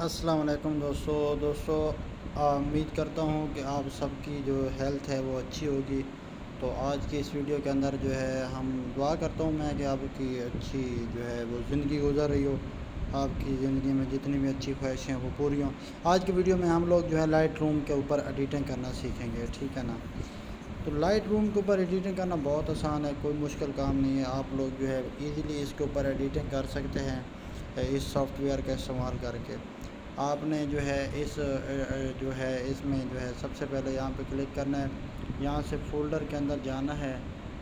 السلام علیکم دوستو امید کرتا ہوں کہ آپ سب کی جو ہیلتھ ہے وہ اچھی ہوگی۔ تو آج کی اس ویڈیو کے اندر جو ہے ہم دعا کرتا ہوں میں کہ آپ کی اچھی جو ہے وہ زندگی گزر رہی ہو، آپ کی زندگی میں جتنی بھی اچھی خواہشیں ہیں وہ پوری ہوں۔ آج کی ویڈیو میں ہم لوگ جو ہے لائٹ روم کے اوپر ایڈیٹنگ کرنا سیکھیں گے، ٹھیک ہے نا۔ تو لائٹ روم کے اوپر ایڈیٹنگ کرنا بہت آسان ہے، کوئی مشکل کام نہیں ہے۔ آپ لوگ جو ہے ایزیلی اس کے اوپر ایڈیٹنگ کر سکتے ہیں اس سافٹ ویئر کا استعمال کر کے۔ آپ نے جو ہے اس میں جو ہے سب سے پہلے یہاں پہ کلک کرنا ہے، یہاں سے فولڈر کے اندر جانا ہے،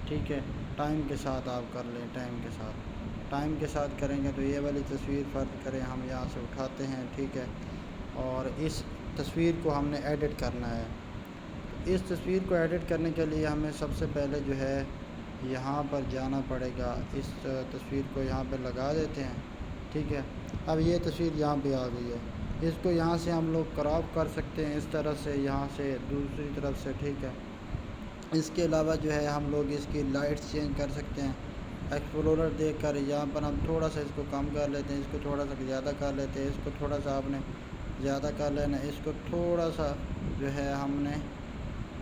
ٹھیک ہے۔ ٹائم کے ساتھ آپ کر لیں، ٹائم کے ساتھ کریں گے تو یہ والی تصویر فرض کریں ہم یہاں سے اٹھاتے ہیں، ٹھیک ہے۔ اور اس تصویر کو ہم نے ایڈٹ کرنا ہے۔ اس تصویر کو ایڈٹ کرنے کے لیے ہمیں سب سے پہلے جو ہے یہاں پر جانا پڑے گا۔ اس تصویر کو یہاں پہ لگا دیتے ہیں، ٹھیک ہے۔ اب یہ تصویر یہاں پہ آ گئی ہے، اس کو یہاں سے ہم لوگ کراپ کر سکتے ہیں، اس طرح سے یہاں سے دوسری طرف سے، ٹھیک ہے۔ اس کے علاوہ جو ہے ہم لوگ اس کی لائٹس چینج کر سکتے ہیں۔ ایکسپلورر دیکھ کر یہاں پر ہم تھوڑا سا اس کو کم کر لیتے ہیں، اس کو تھوڑا سا زیادہ کر لیتے ہیں، اس کو تھوڑا سا آپ نے زیادہ کر لینا ہے، اس کو تھوڑا سا جو ہے ہم نے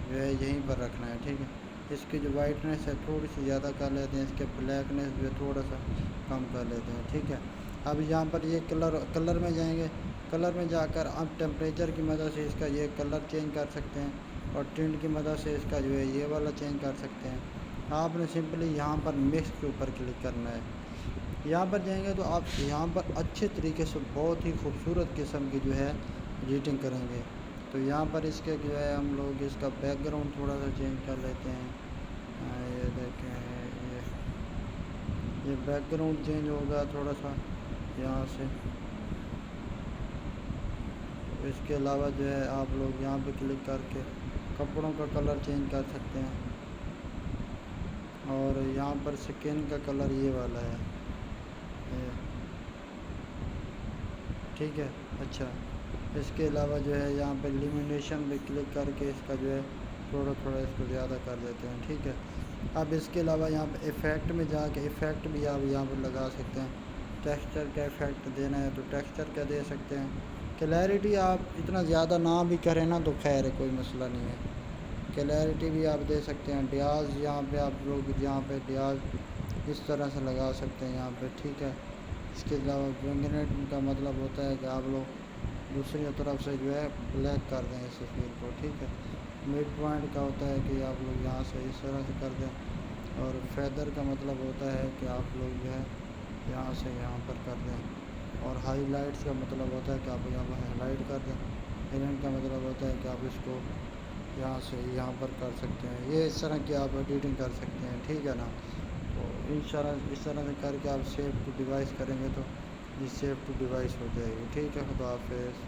جو ہے یہیں پر رکھنا ہے، ٹھیک ہے۔ اس کی جو وائٹنس ہے تھوڑی سی زیادہ کر لیتے ہیں، اس کے بلیکنس جو ہے تھوڑا سا کم کر لیتے ہیں، ٹھیک ہے۔ اب یہاں پر یہ کلر میں جائیں گے، کلر میں جا کر اب ٹیمپریچر کی مدد سے اس کا یہ کلر چینج کر سکتے ہیں، اور ٹنٹ کی مدد سے اس کا جو ہے یہ والا چینج کر سکتے ہیں۔ آپ نے سمپلی یہاں پر مکس کے اوپر کلک کرنا ہے۔ یہاں پر جائیں گے تو آپ یہاں پر اچھے طریقے سے بہت ہی خوبصورت قسم کی جو ہے ایڈیٹنگ کریں گے۔ تو یہاں پر اس کے جو ہے ہم لوگ اس کا بیک گراؤنڈ تھوڑا سا چینج کر لیتے ہیں۔ یہ دیکھیں یہ بیک گراؤنڈ چینج ہوگا تھوڑا سا یہاں سے۔ اس کے علاوہ جو ہے آپ لوگ یہاں پہ کلک کر کے کپڑوں کا کلر چینج کر سکتے ہیں، اور یہاں پر سکن کا کلر یہ والا ہے، ٹھیک ہے۔ اچھا، اس کے علاوہ جو ہے یہاں پہ لیمینیشن پہ کلک کر کے اس کا جو ہے تھوڑا تھوڑا اس کو زیادہ کر دیتے ہیں، ٹھیک ہے۔ اب اس کے علاوہ یہاں پہ ایفیکٹ میں جا کے ایفیکٹ بھی آپ یہاں پہ لگا سکتے ہیں۔ ٹیکسچر کا ایفیکٹ دینا ہے تو ٹیکسچر کا دے سکتے ہیں۔ کلیئرٹی آپ اتنا زیادہ نہ بھی کریں نا تو خیر ہے، کوئی مسئلہ نہیں ہے، کلیئرٹی بھی آپ دے سکتے ہیں۔ ڈیاز یہاں پہ آپ لوگ یہاں پہ ڈیاز اس طرح سے لگا سکتے ہیں یہاں پہ، ٹھیک ہے۔ اس کے علاوہ وینگنیٹ کا مطلب ہوتا ہے کہ آپ لوگ دوسری طرف سے جو ہے بلیک کر دیں اس تصویر کو، ٹھیک ہے۔ مڈ پوائنٹ کا ہوتا ہے کہ آپ لوگ یہاں سے اس طرح سے کر دیں، اور فیدر کا مطلب ہوتا ہے کہ آپ لوگ جو ہے یہاں سے یہاں پر کر دیں، اور ہائی لائٹس کا مطلب ہوتا ہے کہ آپ یہاں پر ہائی لائٹ کر دیں۔ ایونٹ کا مطلب ہوتا ہے کہ آپ اس کو یہاں سے یہاں پر کر سکتے ہیں۔ یہ اس طرح کی آپ ایڈیٹنگ کر سکتے ہیں، ٹھیک ہے نا۔ تو اس طرح سے کر کے آپ سیو ٹو ڈیوائس کریں گے تو یہ سیو ٹو ڈیوائس ہو جائے گی، ٹھیک ہے۔ خدا حافظ۔